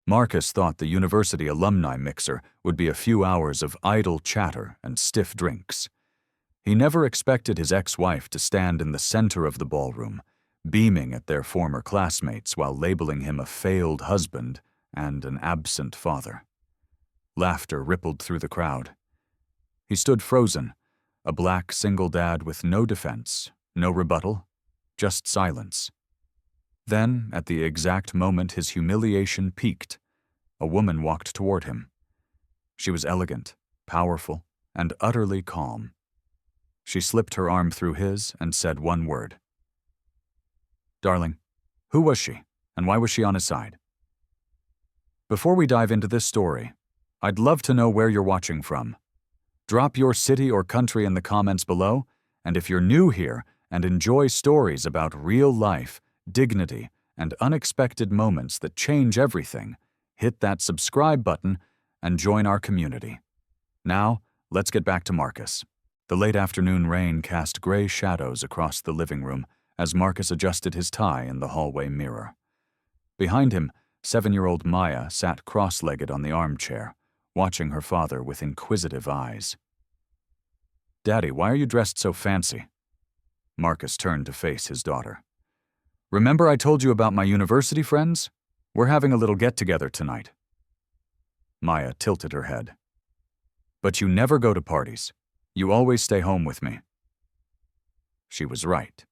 Marcus thought the university alumni mixer would be a few hours of idle chatter and stiff drinks. He never expected his ex-wife to stand in the center of the ballroom, beaming at their former classmates while labeling him a failed husband and an absent father. Laughter rippled through the crowd. He stood frozen, a black single dad with no defense, no rebuttal, just silence. Then, at the exact moment his humiliation peaked, a woman walked toward him. She was elegant, powerful, and utterly calm. She slipped her arm through his and said one word. "Darling, who was she, and why was she on his side?" Before we dive into this story, I'd love to know where you're watching from. Drop your city or country in the comments below, and if you're new here and enjoy stories about real life, dignity, and unexpected moments that change everything, hit that subscribe button and join our community. Now, let's get back to Marcus. The late afternoon rain cast gray shadows across the living room as Marcus adjusted his tie in the hallway mirror. Behind him, 7-year-old Maya sat cross-legged on the armchair, watching her father with inquisitive eyes. "Daddy, why are you dressed so fancy?" Marcus turned to face his daughter. "Remember I told you about my university friends? We're having a little get-together tonight." Maya tilted her head. "But you never go to parties. You always stay home with me." She was right.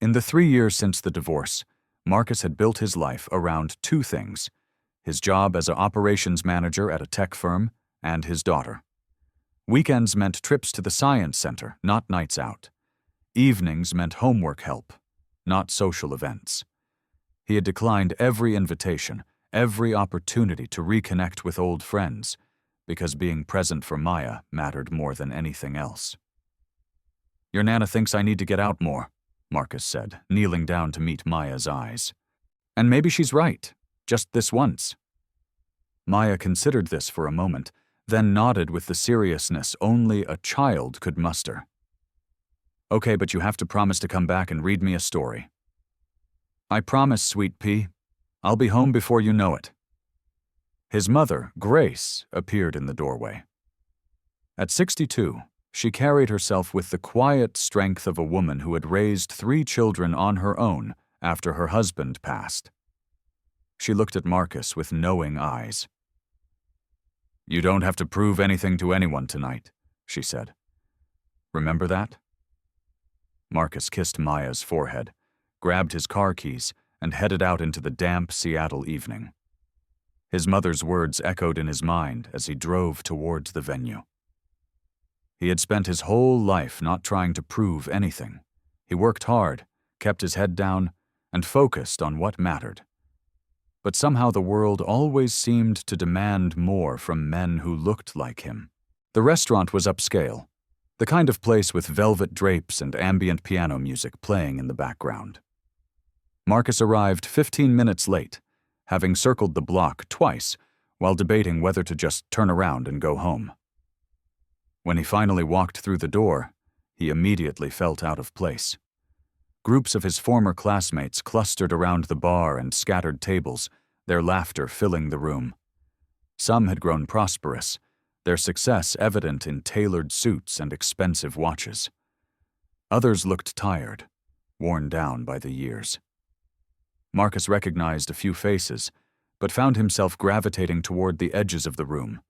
In the 3 years since the divorce, Marcus had built his life around two things: his job as an operations manager at a tech firm and his daughter. Weekends meant trips to the science center, not nights out. Evenings meant homework help, not social events. He had declined every invitation, every opportunity to reconnect with old friends, because being present for Maya mattered more than anything else. "Your Nana thinks I need to get out more," Marcus said, kneeling down to meet Maya's eyes. "And maybe she's right, just this once." Maya considered this for a moment, then nodded with the seriousness only a child could muster. "Okay, but you have to promise to come back and read me a story." "I promise, sweet pea. I'll be home before you know it." His mother, Grace, appeared in the doorway. At 62, she carried herself with the quiet strength of a woman who had raised 3 children on her own after her husband passed. She looked at Marcus with knowing eyes. "You don't have to prove anything to anyone tonight," she said. "Remember that?" Marcus kissed Maya's forehead, grabbed his car keys, and headed out into the damp Seattle evening. His mother's words echoed in his mind as he drove towards the venue. He had spent his whole life not trying to prove anything. He worked hard, kept his head down, and focused on what mattered. But somehow the world always seemed to demand more from men who looked like him. The restaurant was upscale, the kind of place with velvet drapes and ambient piano music playing in the background. Marcus arrived 15 minutes late, having circled the block twice while debating whether to just turn around and go home. When he finally walked through the door, he immediately felt out of place. Groups of his former classmates clustered around the bar and scattered tables, their laughter filling the room. Some had grown prosperous, their success evident in tailored suits and expensive watches. Others looked tired, worn down by the years. Marcus recognized a few faces, but found himself gravitating toward the edges of the room,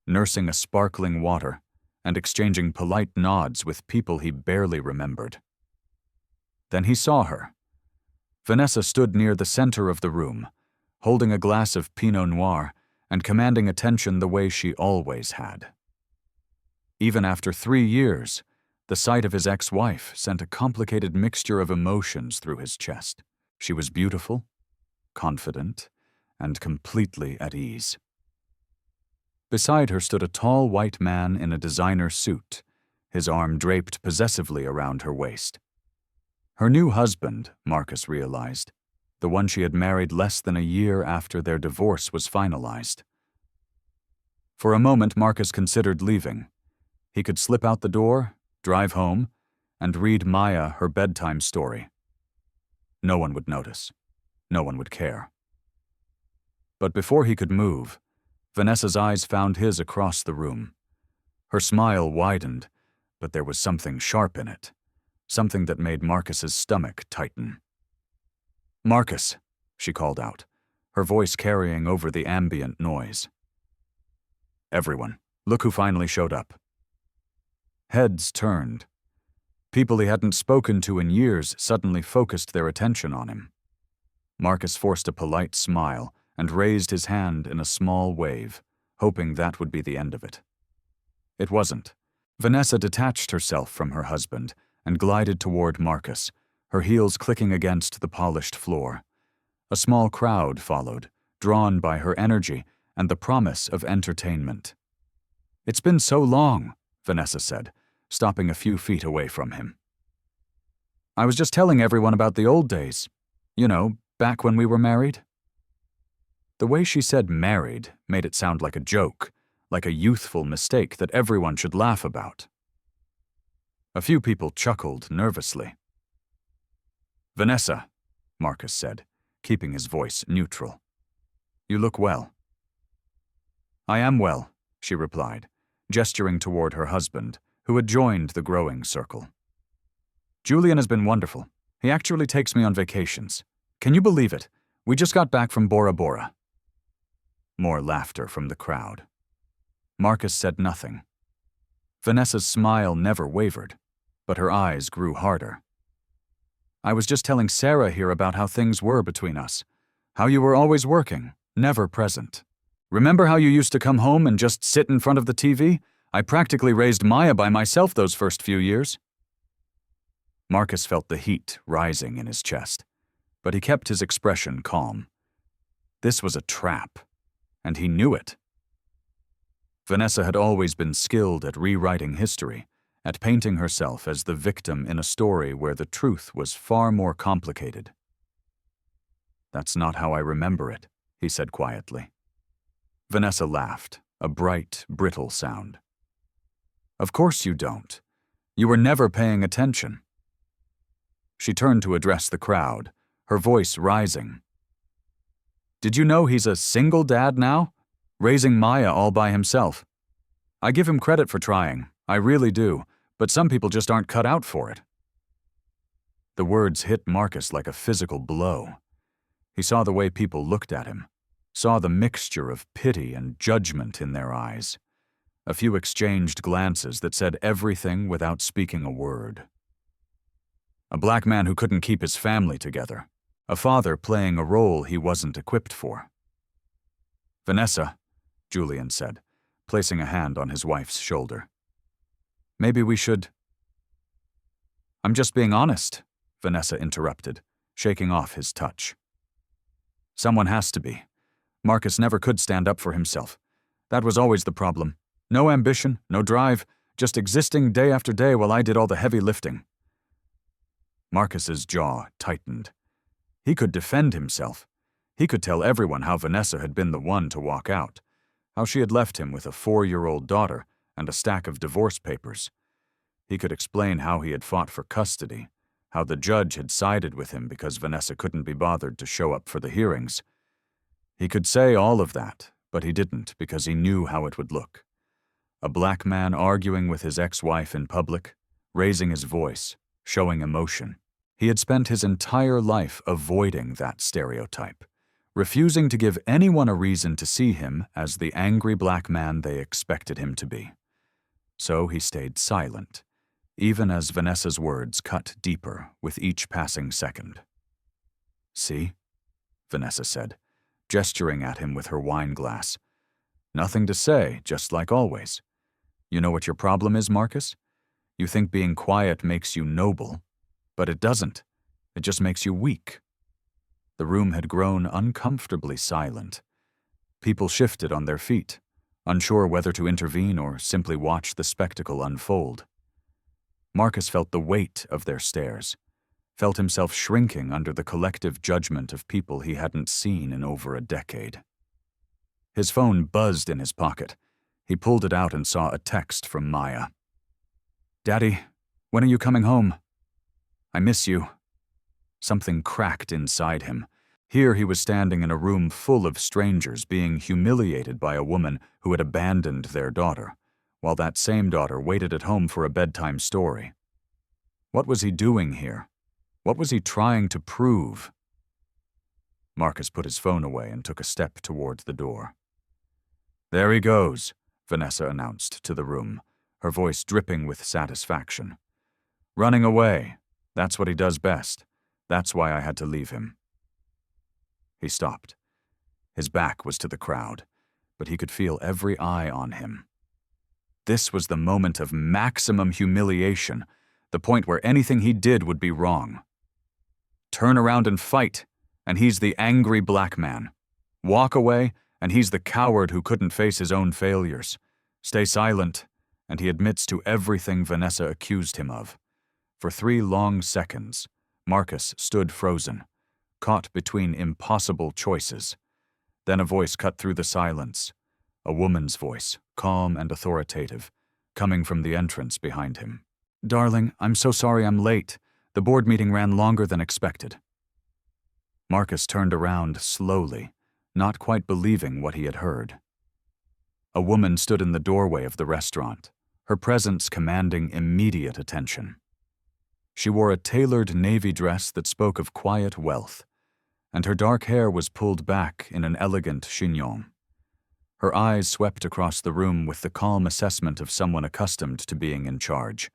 nursing a sparkling water and exchanging polite nods with people he barely remembered. Then he saw her. Vanessa stood near the center of the room, holding a glass of Pinot Noir and commanding attention the way she always had. Even after 3 years, the sight of his ex-wife sent a complicated mixture of emotions through his chest. She was beautiful, confident, and completely at ease. Beside her stood a tall white man in a designer suit, his arm draped possessively around her waist. Her new husband, Marcus realized, the one she had married less than a year after their divorce was finalized. For a moment, Marcus considered leaving. He could slip out the door, drive home, and read Maya her bedtime story. No one would notice. No one would care. But before he could move, Vanessa's eyes found his across the room. Her smile widened, but there was something sharp in it, something that made Marcus's stomach tighten. "Marcus," she called out, her voice carrying over the ambient noise. "Everyone, look who finally showed up." Heads turned. People he hadn't spoken to in years suddenly focused their attention on him. Marcus forced a polite smile and raised his hand in a small wave, hoping that would be the end of it. It wasn't. Vanessa detached herself from her husband and glided toward Marcus, her heels clicking against the polished floor. A small crowd followed, drawn by her energy and the promise of entertainment. "It's been so long," Vanessa said, stopping a few feet away from him. "I was just telling everyone about the old days. You know, back when we were married." The way she said married made it sound like a joke, like a youthful mistake that everyone should laugh about. A few people chuckled nervously. "Vanessa," Marcus said, keeping his voice neutral. "You look well." "I am well," she replied, gesturing toward her husband, who had joined the growing circle. "Julian has been wonderful. He actually takes me on vacations. Can you believe it? We just got back from Bora Bora." More laughter from the crowd. Marcus said nothing. Vanessa's smile never wavered, but her eyes grew harder. "I was just telling Sarah here about how things were between us. How you were always working, never present. Remember how you used to come home and just sit in front of the TV? I practically raised Maya by myself those first few years." Marcus felt the heat rising in his chest, but he kept his expression calm. This was a trap, and he knew it. Vanessa had always been skilled at rewriting history, at painting herself as the victim in a story where the truth was far more complicated. "That's not how I remember it," he said quietly. Vanessa laughed, a bright, brittle sound. "Of course you don't. You were never paying attention." She turned to address the crowd, her voice rising. "Did you know he's a single dad now? Raising Maya all by himself. I give him credit for trying, I really do, but some people just aren't cut out for it." The words hit Marcus like a physical blow. He saw the way people looked at him, saw the mixture of pity and judgment in their eyes. A few exchanged glances that said everything without speaking a word. A black man who couldn't keep his family together. A father playing a role he wasn't equipped for. "Vanessa," Julian said, placing a hand on his wife's shoulder. "Maybe we should—" "I'm just being honest," Vanessa interrupted, shaking off his touch. "Someone has to be. Marcus never could stand up for himself. That was always the problem. No ambition, no drive, just existing day after day while I did all the heavy lifting." Marcus's jaw tightened. He could defend himself. He could tell everyone how Vanessa had been the one to walk out, how she had left him with a 4-year-old daughter and a stack of divorce papers. He could explain how he had fought for custody, how the judge had sided with him because Vanessa couldn't be bothered to show up for the hearings. He could say all of that, but he didn't because he knew how it would look. A black man arguing with his ex-wife in public, raising his voice, showing emotion. He had spent his entire life avoiding that stereotype, refusing to give anyone a reason to see him as the angry black man they expected him to be. So he stayed silent, even as Vanessa's words cut deeper with each passing second. "See?" Vanessa said, gesturing at him with her wine glass. "Nothing to say, just like always. You know what your problem is, Marcus? You think being quiet makes you noble, but it doesn't. It just makes you weak." The room had grown uncomfortably silent. People shifted on their feet, unsure whether to intervene or simply watch the spectacle unfold. Marcus felt the weight of their stares, felt himself shrinking under the collective judgment of people he hadn't seen in over a decade. His phone buzzed in his pocket. He pulled it out and saw a text from Maya. "Daddy, when are you coming home? I miss you." Something cracked inside him. Here he was standing in a room full of strangers being humiliated by a woman who had abandoned their daughter, while that same daughter waited at home for a bedtime story. What was he doing here? What was he trying to prove? Marcus put his phone away and took a step toward the door. "There he goes," Vanessa announced to the room, her voice dripping with satisfaction. "Running away. That's what he does best. That's why I had to leave him." He stopped. His back was to the crowd, but he could feel every eye on him. This was the moment of maximum humiliation, the point where anything he did would be wrong. Turn around and fight, and he's the angry black man. Walk away, and he's the coward who couldn't face his own failures. Stay silent, and he admits to everything Vanessa accused him of. For 3 long seconds, Marcus stood frozen, caught between impossible choices. Then a voice cut through the silence, a woman's voice, calm and authoritative, coming from the entrance behind him. "Darling, I'm so sorry I'm late. The board meeting ran longer than expected." Marcus turned around slowly, not quite believing what he had heard. A woman stood in the doorway of the restaurant, her presence commanding immediate attention. She wore a tailored navy dress that spoke of quiet wealth, and her dark hair was pulled back in an elegant chignon. Her eyes swept across the room with the calm assessment of someone accustomed to being in charge,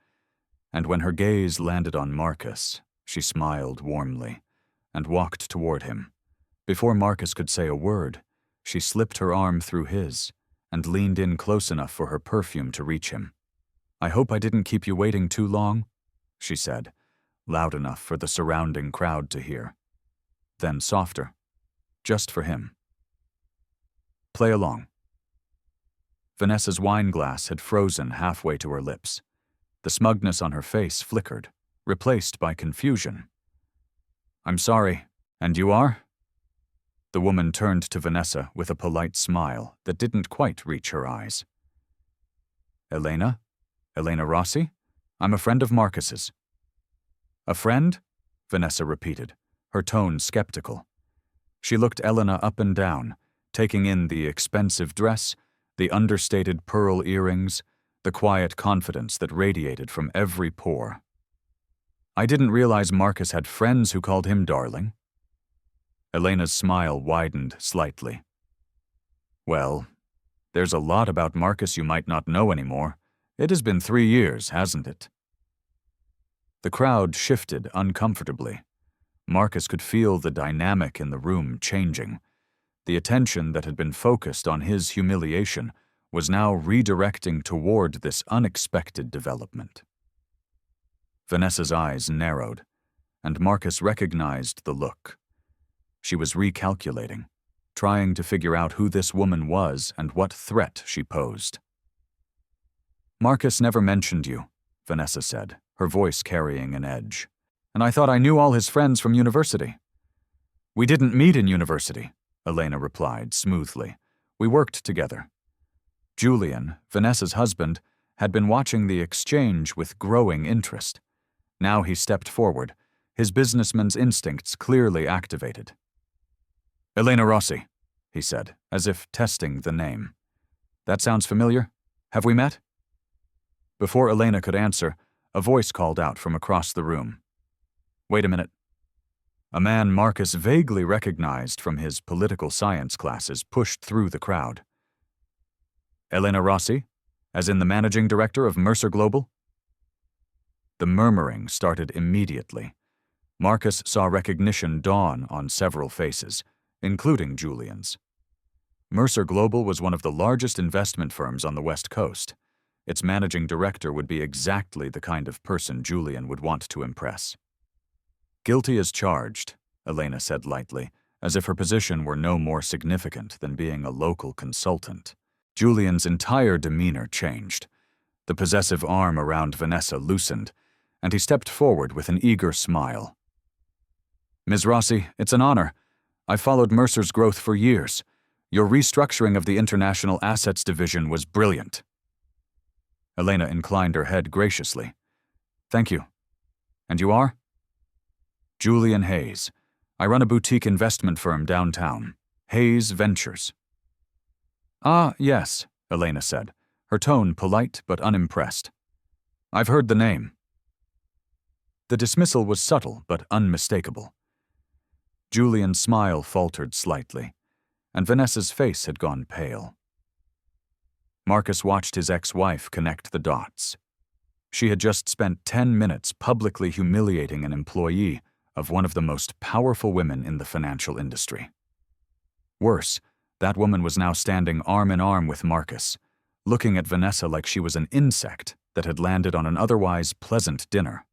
and when her gaze landed on Marcus, she smiled warmly and walked toward him. Before Marcus could say a word, she slipped her arm through his and leaned in close enough for her perfume to reach him. "I hope I didn't keep you waiting too long," she said, loud enough for the surrounding crowd to hear. Then softer, just for him. "Play along." Vanessa's wine glass had frozen halfway to her lips. The smugness on her face flickered, replaced by confusion. "I'm sorry. And you are?" The woman turned to Vanessa with a polite smile that didn't quite reach her eyes. "Elena? Elena Rossi? I'm a friend of Marcus's." "A friend?" Vanessa repeated, her tone skeptical. She looked Elena up and down, taking in the expensive dress, the understated pearl earrings, the quiet confidence that radiated from every pore. "I didn't realize Marcus had friends who called him darling." Elena's smile widened slightly. "Well, there's a lot about Marcus you might not know anymore. It has been 3 years, hasn't it?" The crowd shifted uncomfortably. Marcus could feel the dynamic in the room changing. The attention that had been focused on his humiliation was now redirecting toward this unexpected development. Vanessa's eyes narrowed, and Marcus recognized the look. She was recalculating, trying to figure out who this woman was and what threat she posed. "Marcus never mentioned you," Vanessa said, her voice carrying an edge. "And I thought I knew all his friends from university." "We didn't meet in university," Elena replied smoothly. "We worked together." Julian, Vanessa's husband, had been watching the exchange with growing interest. Now he stepped forward, his businessman's instincts clearly activated. "Elena Rossi," he said, as if testing the name. "That sounds familiar. Have we met?" Before Elena could answer, a voice called out from across the room. "Wait a minute." A man Marcus vaguely recognized from his political science classes pushed through the crowd. "Elena Rossi, as in the managing director of Mercer Global?" The murmuring started immediately. Marcus saw recognition dawn on several faces, including Julian's. Mercer Global was one of the largest investment firms on the West Coast. Its managing director would be exactly the kind of person Julian would want to impress. "Guilty as charged," Elena said lightly, as if her position were no more significant than being a local consultant. Julian's entire demeanor changed. The possessive arm around Vanessa loosened, and he stepped forward with an eager smile. "Ms. Rossi, it's an honor. I've followed Mercer's growth for years. Your restructuring of the International Assets Division was brilliant." Elena inclined her head graciously. "Thank you. And you are?" "Julian Hayes. I run a boutique investment firm downtown, Hayes Ventures. Ah, yes, Elena said, her tone polite but unimpressed. I've heard the name. The dismissal was subtle but unmistakable. Julian's smile faltered slightly, and Vanessa's face had gone pale. Marcus watched his ex-wife connect the dots. She had just spent 10 minutes publicly humiliating an employee of one of the most powerful women in the financial industry. Worse, that woman was now standing arm in arm with Marcus, looking at Vanessa like she was an insect that had landed on an otherwise pleasant dinner.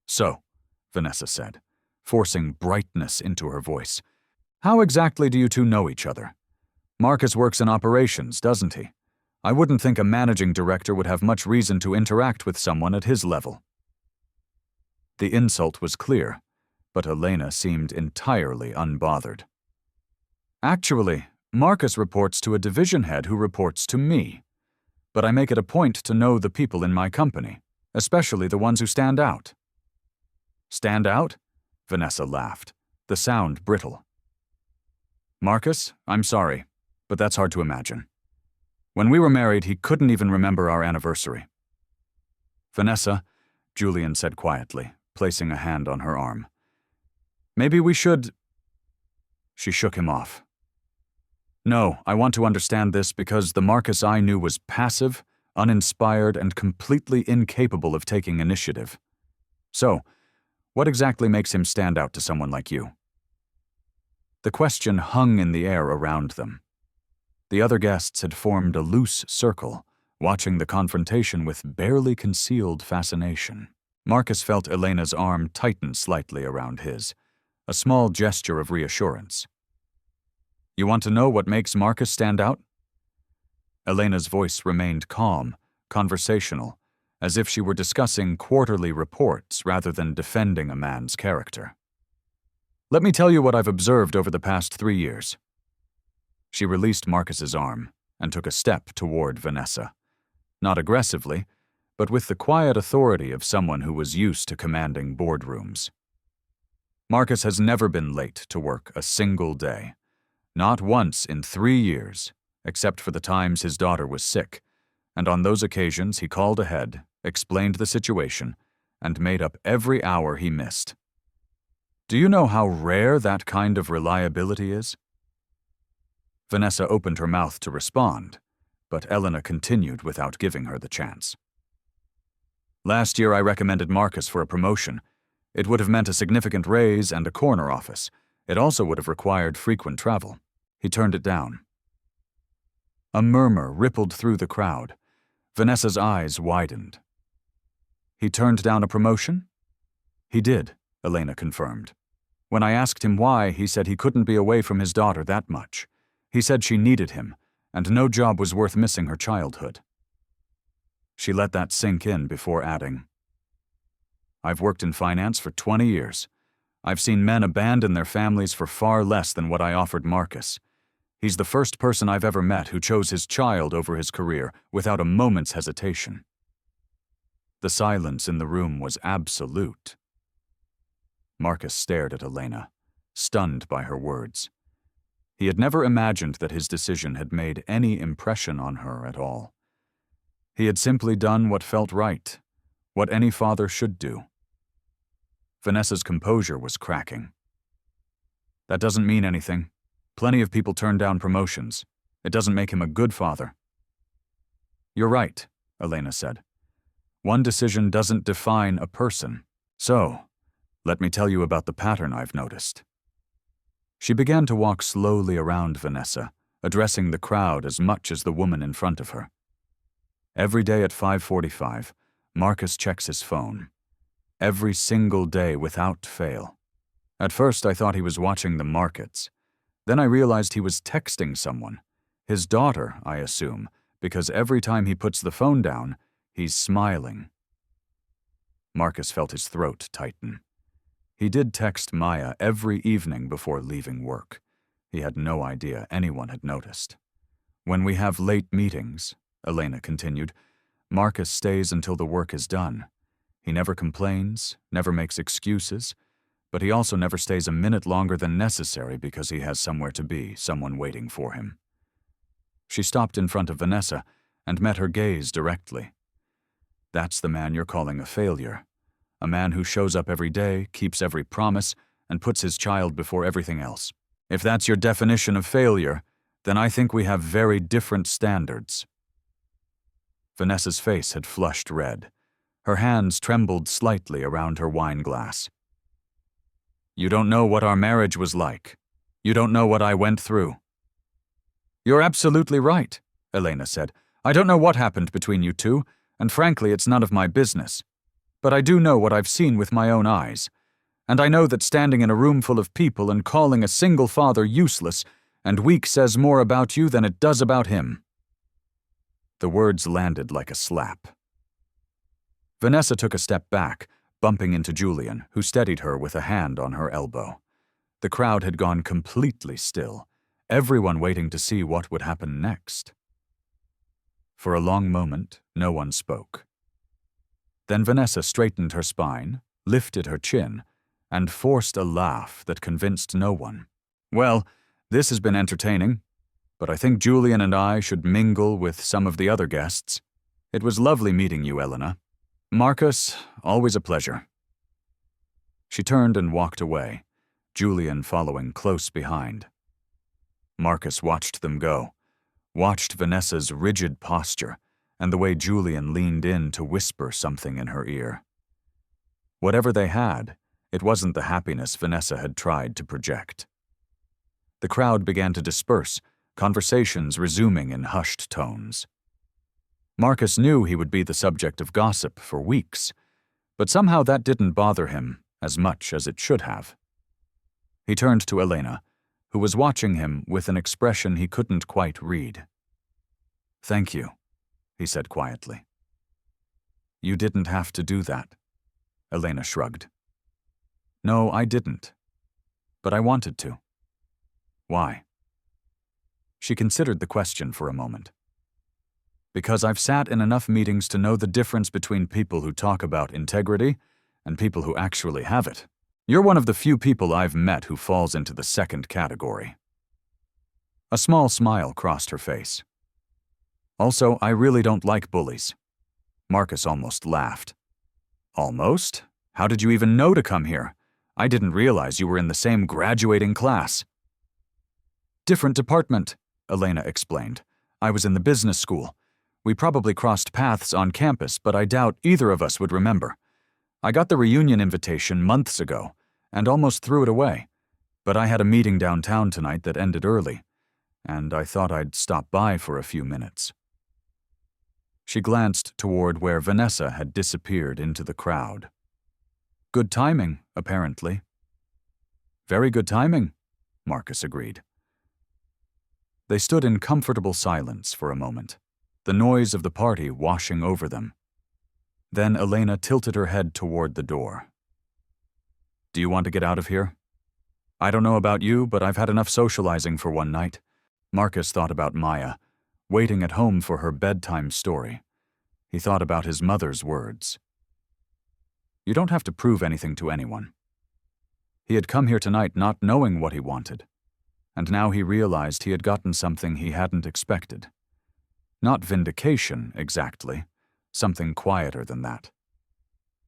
So, Vanessa said, forcing brightness into her voice, how exactly do you two know each other? Marcus works in operations, doesn't he? I wouldn't think a managing director would have much reason to interact with someone at his level. The insult was clear, but Elena seemed entirely unbothered. Actually, Marcus reports to a division head who reports to me. But I make it a point to know the people in my company, especially the ones who stand out. Stand out? Vanessa laughed, the sound brittle. Marcus, I'm sorry, but that's hard to imagine. When we were married, he couldn't even remember our anniversary. Vanessa, Julian said quietly, placing a hand on her arm. Maybe we should... She shook him off. No, I want to understand this because the Marcus I knew was passive, uninspired, and completely incapable of taking initiative. So, what exactly makes him stand out to someone like you? The question hung in the air around them. The other guests had formed a loose circle, watching the confrontation with barely concealed fascination. Marcus felt Elena's arm tighten slightly around his, a small gesture of reassurance. You want to know what makes Marcus stand out? Elena's voice remained calm, conversational, as if she were discussing quarterly reports rather than defending a man's character. Let me tell you what I've observed over the past 3 years. She released Marcus's arm and took a step toward Vanessa, not aggressively, but with the quiet authority of someone who was used to commanding boardrooms. Marcus has never been late to work a single day. Not once in 3 years, except for the times his daughter was sick, and on those occasions he called ahead, explained the situation, and made up every hour he missed. Do you know how rare that kind of reliability is? Vanessa opened her mouth to respond, but Elena continued without giving her the chance. Last year I recommended Marcus for a promotion. It would have meant a significant raise and a corner office. It also would have required frequent travel. He turned it down. A murmur rippled through the crowd. Vanessa's eyes widened. He turned down a promotion? He did, Elena confirmed. When I asked him why, he said he couldn't be away from his daughter that much. He said she needed him, and no job was worth missing her childhood. She let that sink in before adding, I've worked in finance for 20 years. I've seen men abandon their families for far less than what I offered Marcus. He's the first person I've ever met who chose his child over his career without a moment's hesitation. The silence in the room was absolute. Marcus stared at Elena, stunned by her words. He had never imagined that his decision had made any impression on her at all. He had simply done what felt right, what any father should do. Vanessa's composure was cracking. That doesn't mean anything. Plenty of people turn down promotions. It doesn't make him a good father. You're right, Elena said. One decision doesn't define a person. So, let me tell you about the pattern I've noticed. She began to walk slowly around Vanessa, addressing the crowd as much as the woman in front of her. Every day at 5:45, Marcus checks his phone. Every single day without fail. At first I thought he was watching the markets. Then I realized he was texting someone. His daughter, I assume, because every time he puts the phone down, he's smiling. Marcus felt his throat tighten. He did text Maya every evening before leaving work. He had no idea anyone had noticed. When we have late meetings, Elena continued, Marcus stays until the work is done. He never complains, never makes excuses, but he also never stays a minute longer than necessary because he has somewhere to be, someone waiting for him. She stopped in front of Vanessa and met her gaze directly. That's the man you're calling a failure. A man who shows up every day, keeps every promise, and puts his child before everything else. If that's your definition of failure, then I think we have very different standards. Vanessa's face had flushed red. Her hands trembled slightly around her wine glass. You don't know what our marriage was like. You don't know what I went through. You're absolutely right, Elena said. I don't know what happened between you two, and frankly, it's none of my business. But I do know what I've seen with my own eyes. And I know that standing in a room full of people and calling a single father useless and weak says more about you than it does about him. The words landed like a slap. Vanessa took a step back, bumping into Julian, who steadied her with a hand on her elbow. The crowd had gone completely still, everyone waiting to see what would happen next. For a long moment, no one spoke. Then Vanessa straightened her spine, lifted her chin, and forced a laugh that convinced no one. Well, this has been entertaining, but I think Julian and I should mingle with some of the other guests. It was lovely meeting you, Elena. Marcus, always a pleasure. She turned and walked away, Julian following close behind. Marcus watched them go, watched Vanessa's rigid posture and the way Julian leaned in to whisper something in her ear. Whatever they had, it wasn't the happiness Vanessa had tried to project. The crowd began to disperse, conversations resuming in hushed tones. Marcus knew he would be the subject of gossip for weeks, but somehow that didn't bother him as much as it should have. He turned to Elena, who was watching him with an expression he couldn't quite read. "Thank you," he said quietly. "You didn't have to do that," Elena shrugged. "No, I didn't. But I wanted to." "Why?" She considered the question for a moment. "Because I've sat in enough meetings to know the difference between people who talk about integrity and people who actually have it. You're one of the few people I've met who falls into the second category." A small smile crossed her face. "Also, I really don't like bullies." Marcus almost laughed. "Almost? How did you even know to come here? I didn't realize you were in the same graduating class." "Different department," Elena explained. "I was in the business school. We probably crossed paths on campus, but I doubt either of us would remember. I got the reunion invitation months ago, and almost threw it away. But I had a meeting downtown tonight that ended early, and I thought I'd stop by for a few minutes." She glanced toward where Vanessa had disappeared into the crowd. "Good timing, apparently." "Very good timing," Marcus agreed. They stood in comfortable silence for a moment, the noise of the party washing over them. Then Elena tilted her head toward the door. "Do you want to get out of here? I don't know about you, but I've had enough socializing for one night." Marcus thought about Maya, waiting at home for her bedtime story. He thought about his mother's words. You don't have to prove anything to anyone. He had come here tonight not knowing what he wanted, and now he realized he had gotten something he hadn't expected. Not vindication, exactly. Something quieter than that.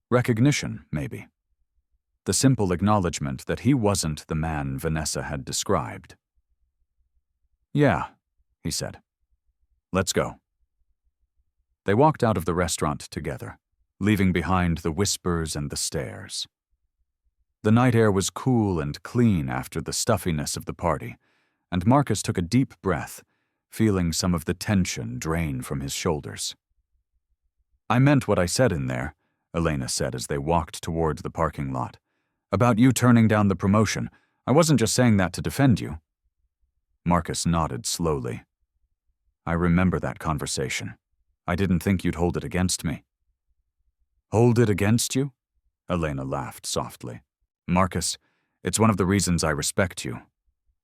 Recognition, maybe. The simple acknowledgement that he wasn't the man Vanessa had described. "Yeah," he said. "Let's go." They walked out of the restaurant together, leaving behind the whispers and the stares. The night air was cool and clean after the stuffiness of the party, and Marcus took a deep breath, feeling some of the tension drain from his shoulders. "I meant what I said in there," Elena said as they walked toward the parking lot. "About you turning down the promotion. I wasn't just saying that to defend you." Marcus nodded slowly. "I remember that conversation. I didn't think you'd hold it against me." "Hold it against you?" Elena laughed softly. "Marcus, it's one of the reasons I respect you.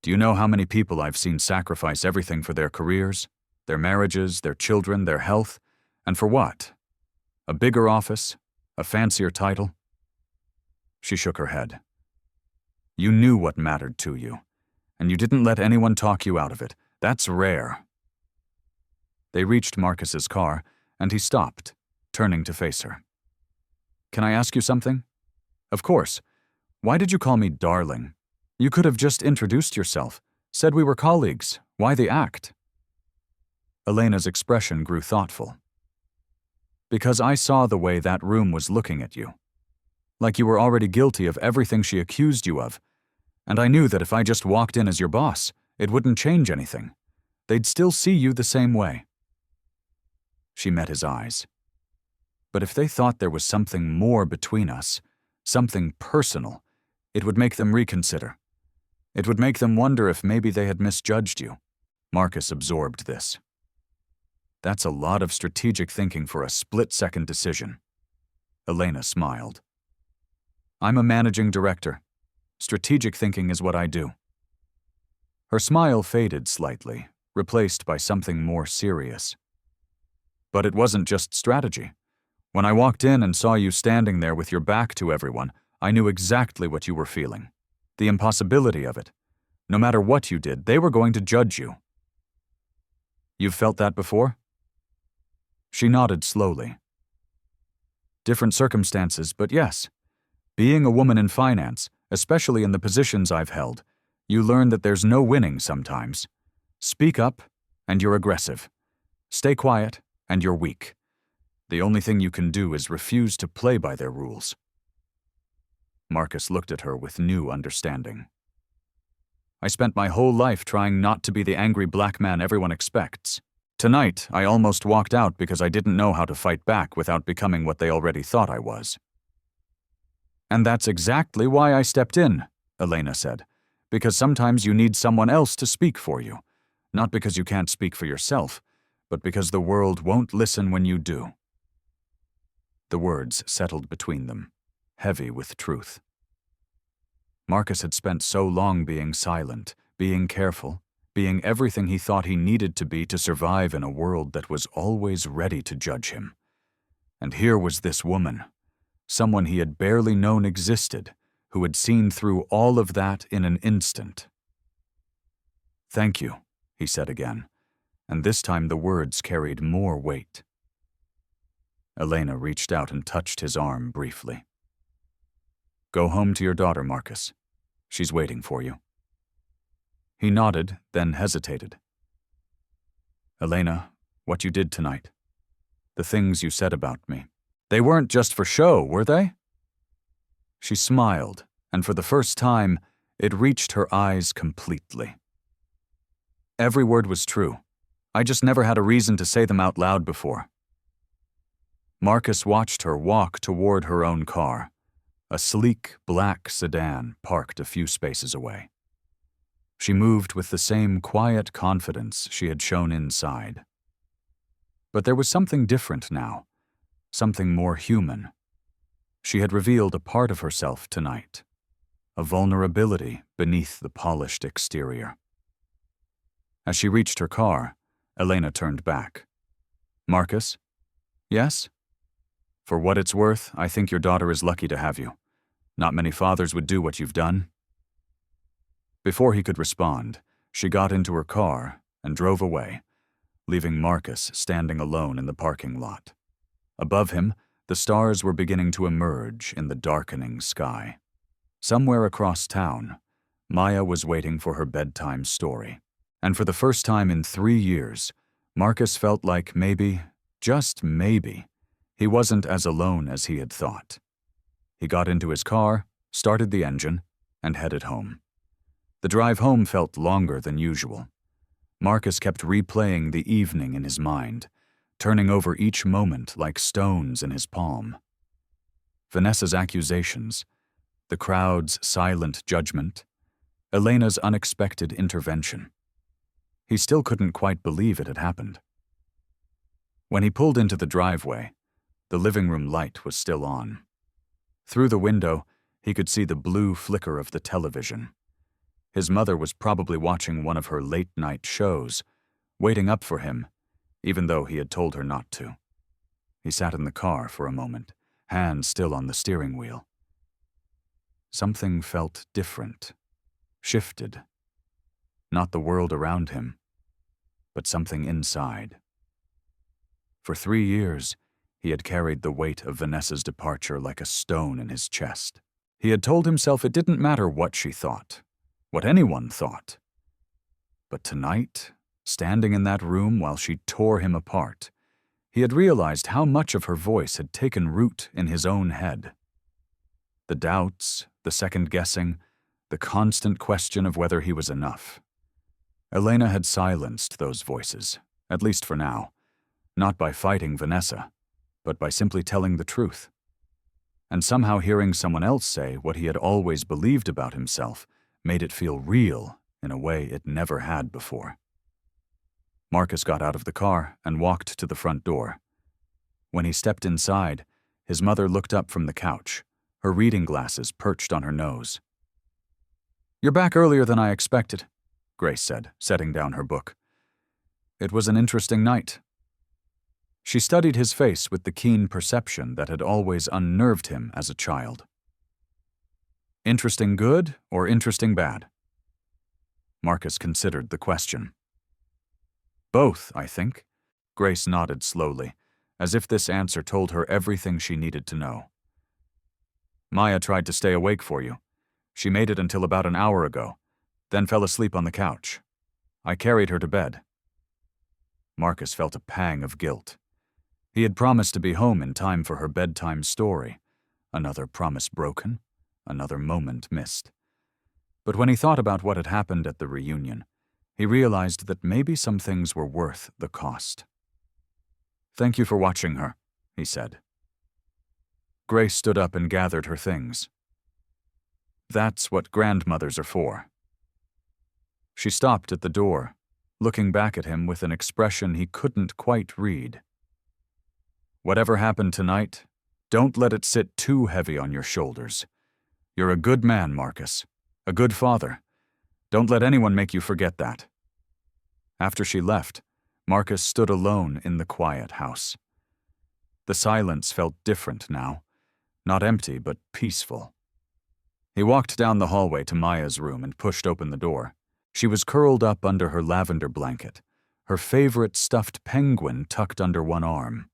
Do you know how many people I've seen sacrifice everything for their careers, their marriages, their children, their health, and for what? A bigger office? A fancier title?" She shook her head. You knew what mattered to you, and you didn't let anyone talk you out of it. That's rare. They reached Marcus's car, and he stopped, turning to face her. Can I ask you something? Of course. Why did you call me darling? You could have just introduced yourself, said we were colleagues. Why the act? Elena's expression grew thoughtful. Because I saw the way that room was looking at you. Like you were already guilty of everything she accused you of. And I knew that if I just walked in as your boss, it wouldn't change anything. They'd still see you the same way. She met his eyes. But if they thought there was something more between us, something personal, it would make them reconsider. It would make them wonder if maybe they had misjudged you. Marcus absorbed this. That's a lot of strategic thinking for a split-second decision. Elena smiled. I'm a managing director. Strategic thinking is what I do. Her smile faded slightly, replaced by something more serious. But it wasn't just strategy. When I walked in and saw you standing there with your back to everyone, I knew exactly what you were feeling. The impossibility of it. No matter what you did, they were going to judge you. You've felt that before? She nodded slowly. Different circumstances, but yes. Being a woman in finance, especially in the positions I've held, you learn that there's no winning sometimes. Speak up, and you're aggressive. Stay quiet, and you're weak. The only thing you can do is refuse to play by their rules. Marcus looked at her with new understanding. I spent my whole life trying not to be the angry black man everyone expects. Tonight, I almost walked out because I didn't know how to fight back without becoming what they already thought I was. And that's exactly why I stepped in, Elena said, because sometimes you need someone else to speak for you, not because you can't speak for yourself, but because the world won't listen when you do. The words settled between them, heavy with truth. Marcus had spent so long being silent, being careful, being everything he thought he needed to be to survive in a world that was always ready to judge him. And here was this woman, someone he had barely known existed, who had seen through all of that in an instant. Thank you, he said again, and this time the words carried more weight. Elena reached out and touched his arm briefly. Go home to your daughter, Marcus. She's waiting for you. He nodded, then hesitated. Elena, what you did tonight, the things you said about me, they weren't just for show, were they? She smiled, and for the first time, it reached her eyes completely. Every word was true. I just never had a reason to say them out loud before. Marcus watched her walk toward her own car, a sleek black sedan parked a few spaces away. She moved with the same quiet confidence she had shown inside. But there was something different now, something more human. She had revealed a part of herself tonight, a vulnerability beneath the polished exterior. As she reached her car, Elena turned back. Marcus? Yes? For what it's worth, I think your daughter is lucky to have you. Not many fathers would do what you've done. Before he could respond, she got into her car and drove away, leaving Marcus standing alone in the parking lot. Above him, the stars were beginning to emerge in the darkening sky. Somewhere across town, Maya was waiting for her bedtime story. And for the first time in 3 years, Marcus felt like maybe, just maybe, he wasn't as alone as he had thought. He got into his car, started the engine, and headed home. The drive home felt longer than usual. Marcus kept replaying the evening in his mind, turning over each moment like stones in his palm. Vanessa's accusations, the crowd's silent judgment, Elena's unexpected intervention. He still couldn't quite believe it had happened. When he pulled into the driveway, the living room light was still on. Through the window, he could see the blue flicker of the television. His mother was probably watching one of her late-night shows, waiting up for him, even though he had told her not to. He sat in the car for a moment, hands still on the steering wheel. something felt different, shifted. Not the world around him, but something inside. For 3 years, he had carried the weight of Vanessa's departure like a stone in his chest. He had told himself it didn't matter what she thought, what anyone thought. But tonight, standing in that room while she tore him apart, he had realized how much of her voice had taken root in his own head. The doubts, the second-guessing, the constant question of whether he was enough. Elena had silenced those voices, at least for now, not by fighting Vanessa, but by simply telling the truth. And somehow hearing someone else say what he had always believed about himself made it feel real in a way it never had before. Marcus got out of the car and walked to the front door. When he stepped inside, his mother looked up from the couch, her reading glasses perched on her nose. "You're back earlier than I expected," Grace said, setting down her book. "It was an interesting night." She studied his face with the keen perception that had always unnerved him as a child. "Interesting good or interesting bad?" Marcus considered the question. "Both, I think." Grace nodded slowly, as if this answer told her everything she needed to know. "Maya tried to stay awake for you. She made it until about an hour ago, then fell asleep on the couch. I carried her to bed." Marcus felt a pang of guilt. He had promised to be home in time for her bedtime story. Another promise broken, another moment missed. But when he thought about what had happened at the reunion, he realized that maybe some things were worth the cost. "Thank you for watching her," he said. Grace stood up and gathered her things. "That's what grandmothers are for." She stopped at the door, looking back at him with an expression he couldn't quite read. "Whatever happened tonight, don't let it sit too heavy on your shoulders. You're a good man, Marcus. A good father. Don't let anyone make you forget that." After she left, Marcus stood alone in the quiet house. The silence felt different now, not empty but peaceful. He walked down the hallway to Maya's room and pushed open the door. She was curled up under her lavender blanket, her favorite stuffed penguin tucked under one arm.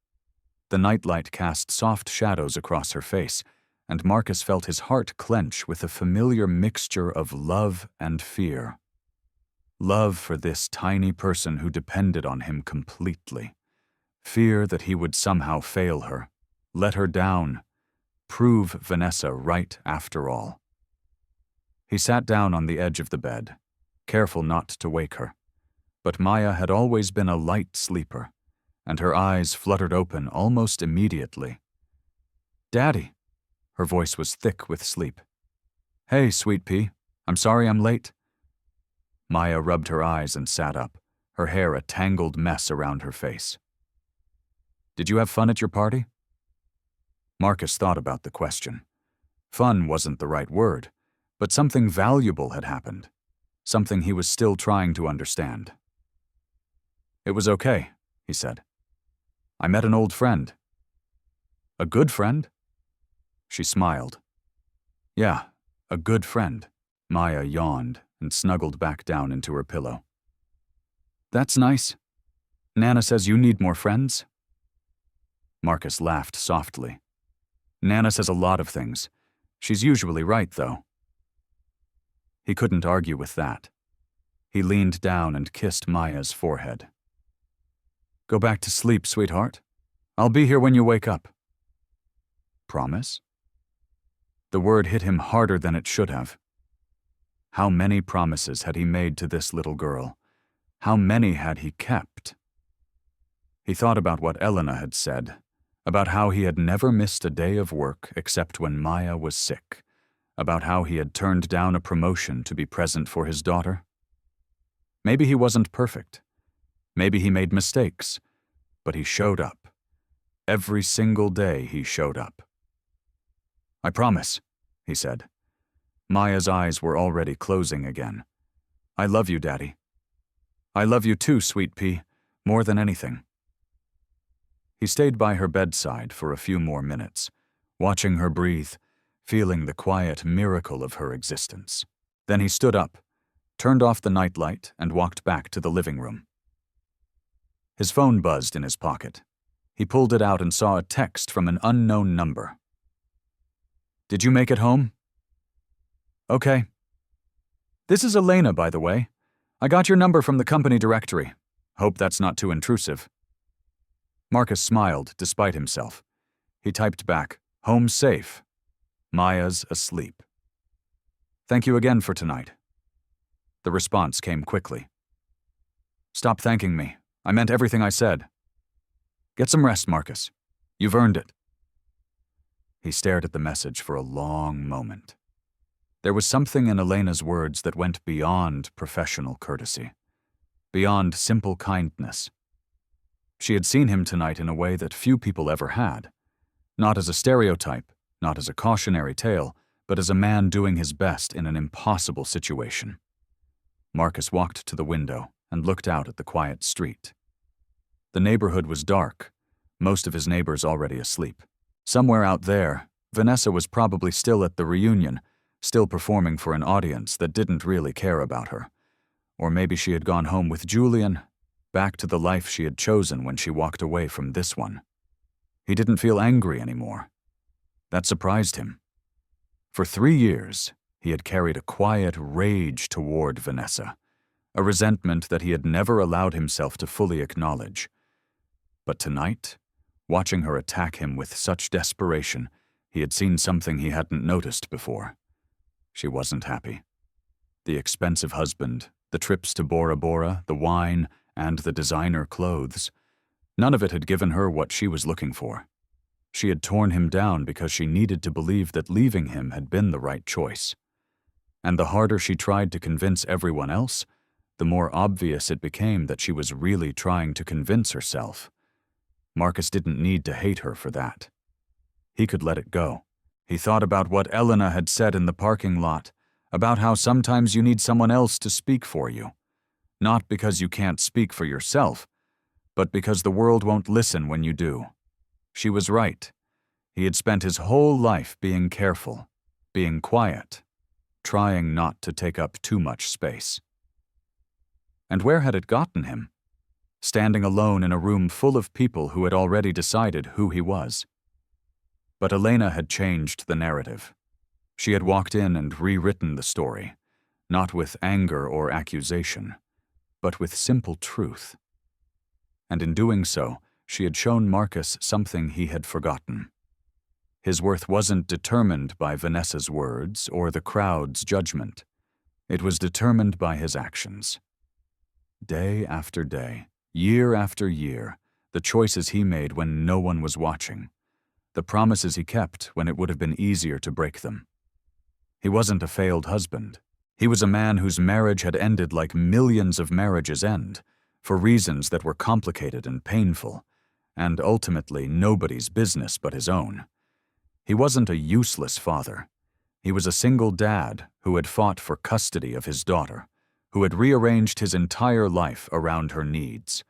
The nightlight cast soft shadows across her face, and Marcus felt his heart clench with a familiar mixture of love and fear. Love for this tiny person who depended on him completely. Fear that he would somehow fail her, let her down, prove Vanessa right after all. He sat down on the edge of the bed, careful not to wake her. But Maya had always been a light sleeper, and her eyes fluttered open almost immediately. "Daddy." Her voice was thick with sleep. "Hey, sweet pea. I'm sorry I'm late." Maya rubbed her eyes and sat up, her hair a tangled mess around her face. "Did you have fun at your party?" Marcus thought about the question. Fun wasn't the right word, but something valuable had happened, something he was still trying to understand. "It was okay," he said. "I met an old friend." "A good friend?" She smiled. "Yeah, a good friend." Maya yawned and snuggled back down into her pillow. "That's nice. Nana says you need more friends." Marcus laughed softly. "Nana says a lot of things. She's usually right, though." He couldn't argue with that. He leaned down and kissed Maya's forehead. "Go back to sleep, sweetheart. I'll be here when you wake up." "Promise?" The word hit him harder than it should have. How many promises had he made to this little girl? How many had he kept? He thought about what Elena had said, about how he had never missed a day of work except when Maya was sick, about how he had turned down a promotion to be present for his daughter. Maybe he wasn't perfect. Maybe he made mistakes, but he showed up. Every single day he showed up. "I promise," he said. Maya's eyes were already closing again. "I love you, Daddy." "I love you too, sweet pea, more than anything." He stayed by her bedside for a few more minutes, watching her breathe, feeling the quiet miracle of her existence. Then he stood up, turned off the nightlight, and walked back to the living room. His phone buzzed in his pocket. He pulled it out and saw a text from an unknown number. "Did you make it home?" "Okay." "This is Elena, by the way. I got your number from the company directory. Hope that's not too intrusive." Marcus smiled despite himself. He typed back, "Home safe. Maya's asleep. Thank you again for tonight." The response came quickly. "Stop thanking me. I meant everything I said. Get some rest, Marcus. You've earned it." He stared at the message for a long moment. There was something in Elena's words that went beyond professional courtesy, beyond simple kindness. She had seen him tonight in a way that few people ever had, not as a stereotype, not as a cautionary tale, but as a man doing his best in an impossible situation. Marcus walked to the window and looked out at the quiet street. The neighborhood was dark, most of his neighbors already asleep. Somewhere out there, Vanessa was probably still at the reunion, still performing for an audience that didn't really care about her. Or maybe she had gone home with Julian, back to the life she had chosen when she walked away from this one. He didn't feel angry anymore. That surprised him. For 3 years, he had carried a quiet rage toward Vanessa, a resentment that he had never allowed himself to fully acknowledge. But tonight, watching her attack him with such desperation, he had seen something he hadn't noticed before. She wasn't happy. The expensive husband, the trips to Bora Bora, the wine, and the designer clothes, none of it had given her what she was looking for. She had torn him down because she needed to believe that leaving him had been the right choice. And the harder she tried to convince everyone else, the more obvious it became that she was really trying to convince herself. Marcus didn't need to hate her for that. He could let it go. He thought about what Elena had said in the parking lot, about how sometimes you need someone else to speak for you. Not because you can't speak for yourself, but because the world won't listen when you do. She was right. He had spent his whole life being careful, being quiet, trying not to take up too much space. And where had it gotten him? Standing alone in a room full of people who had already decided who he was. But Elena had changed the narrative. She had walked in and rewritten the story, not with anger or accusation, but with simple truth. And in doing so, she had shown Marcus something he had forgotten. His worth wasn't determined by Vanessa's words or the crowd's judgment. It was determined by his actions. Day after day, year after year, the choices he made when no one was watching, the promises he kept when it would have been easier to break them. He wasn't a failed husband. He was a man whose marriage had ended like millions of marriages end, for reasons that were complicated and painful, and ultimately nobody's business but his own. He wasn't a useless father. He was a single dad who had fought for custody of his daughter, who had rearranged his entire life around her needs,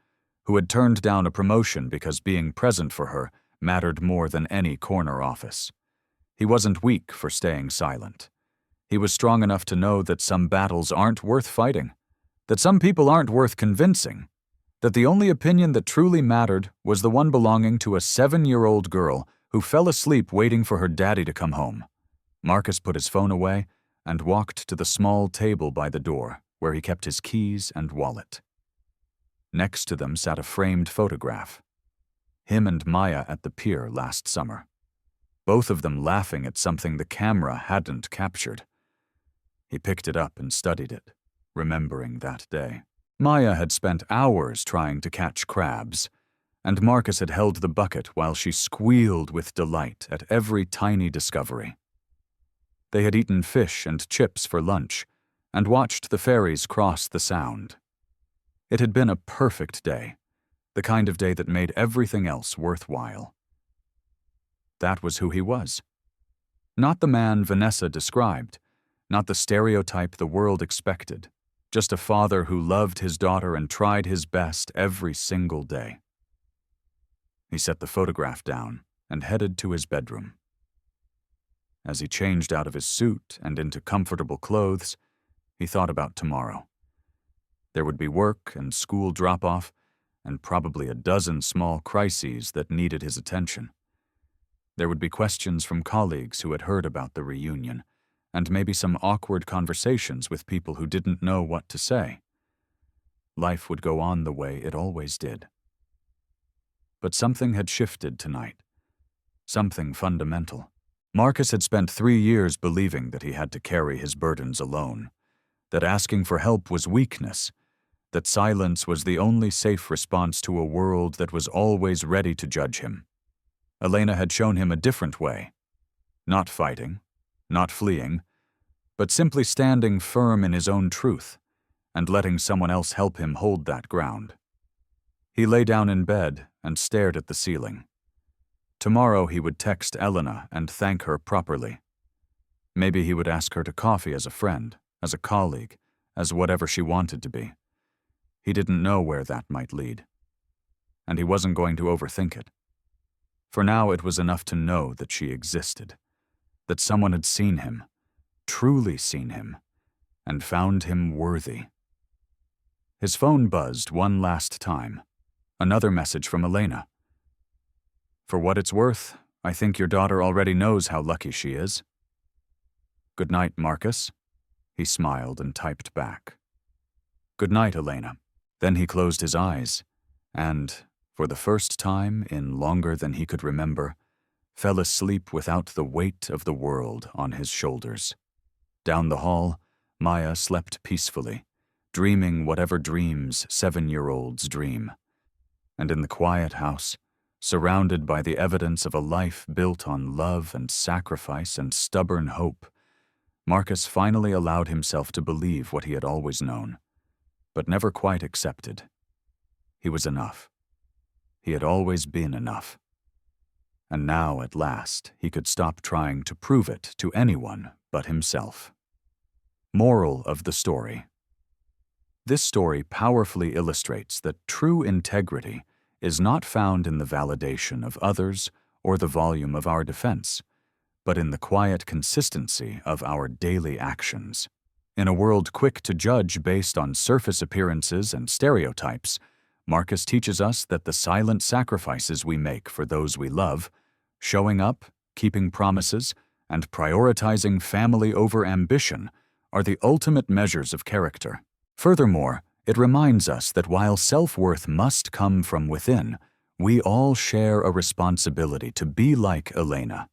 who had turned down a promotion because being present for her mattered more than any corner office. He wasn't weak for staying silent. He was strong enough to know that some battles aren't worth fighting, that some people aren't worth convincing, that the only opinion that truly mattered was the one belonging to a 7-year-old girl who fell asleep waiting for her daddy to come home. Marcus put his phone away and walked to the small table by the door where he kept his keys and wallet. Next to them sat a framed photograph. Him and Maya at the pier last summer. Both of them laughing at something the camera hadn't captured. He picked it up and studied it, remembering that day. Maya had spent hours trying to catch crabs, and Marcus had held the bucket while she squealed with delight at every tiny discovery. They had eaten fish and chips for lunch, and watched the ferries cross the Sound. It had been a perfect day, the kind of day that made everything else worthwhile. That was who he was. Not the man Vanessa described, not the stereotype the world expected, just a father who loved his daughter and tried his best every single day. He set the photograph down and headed to his bedroom. As he changed out of his suit and into comfortable clothes, he thought about tomorrow. There would be work and school drop-off, and probably a dozen small crises that needed his attention. There would be questions from colleagues who had heard about the reunion, and maybe some awkward conversations with people who didn't know what to say. Life would go on the way it always did. But something had shifted tonight. Something fundamental. Marcus had spent 3 years believing that he had to carry his burdens alone, that asking for help was weakness, that silence was the only safe response to a world that was always ready to judge him. Elena had shown him a different way. Not fighting, not fleeing, but simply standing firm in his own truth and letting someone else help him hold that ground. He lay down in bed and stared at the ceiling. Tomorrow he would text Elena and thank her properly. Maybe he would ask her to coffee as a friend, as a colleague, as whatever she wanted to be. He didn't know where that might lead. And he wasn't going to overthink it. For now it was enough to know that she existed, that someone had seen him, truly seen him, and found him worthy. His phone buzzed one last time. Another message from Elena. "For what it's worth, I think your daughter already knows how lucky she is." "Good night, Marcus." He smiled and typed back. "Good night, Elena." Then he closed his eyes and, for the first time in longer than he could remember, fell asleep without the weight of the world on his shoulders. Down the hall, Maya slept peacefully, dreaming whatever dreams 7-year-olds dream. And in the quiet house, surrounded by the evidence of a life built on love and sacrifice and stubborn hope, Marcus finally allowed himself to believe what he had always known, but never quite accepted. He was enough. He had always been enough. And now, at last, he could stop trying to prove it to anyone but himself. Moral of the story. This story powerfully illustrates that true integrity is not found in the validation of others or the volume of our defense, but in the quiet consistency of our daily actions. In a world quick to judge based on surface appearances and stereotypes, Marcus teaches us that the silent sacrifices we make for those we love, showing up, keeping promises, and prioritizing family over ambition, are the ultimate measures of character. Furthermore, it reminds us that while self-worth must come from within, we all share a responsibility to be like Elena,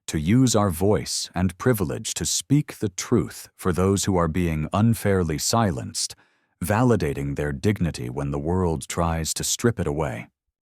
to use our voice and privilege to speak the truth for those who are being unfairly silenced, validating their dignity when the world tries to strip it away.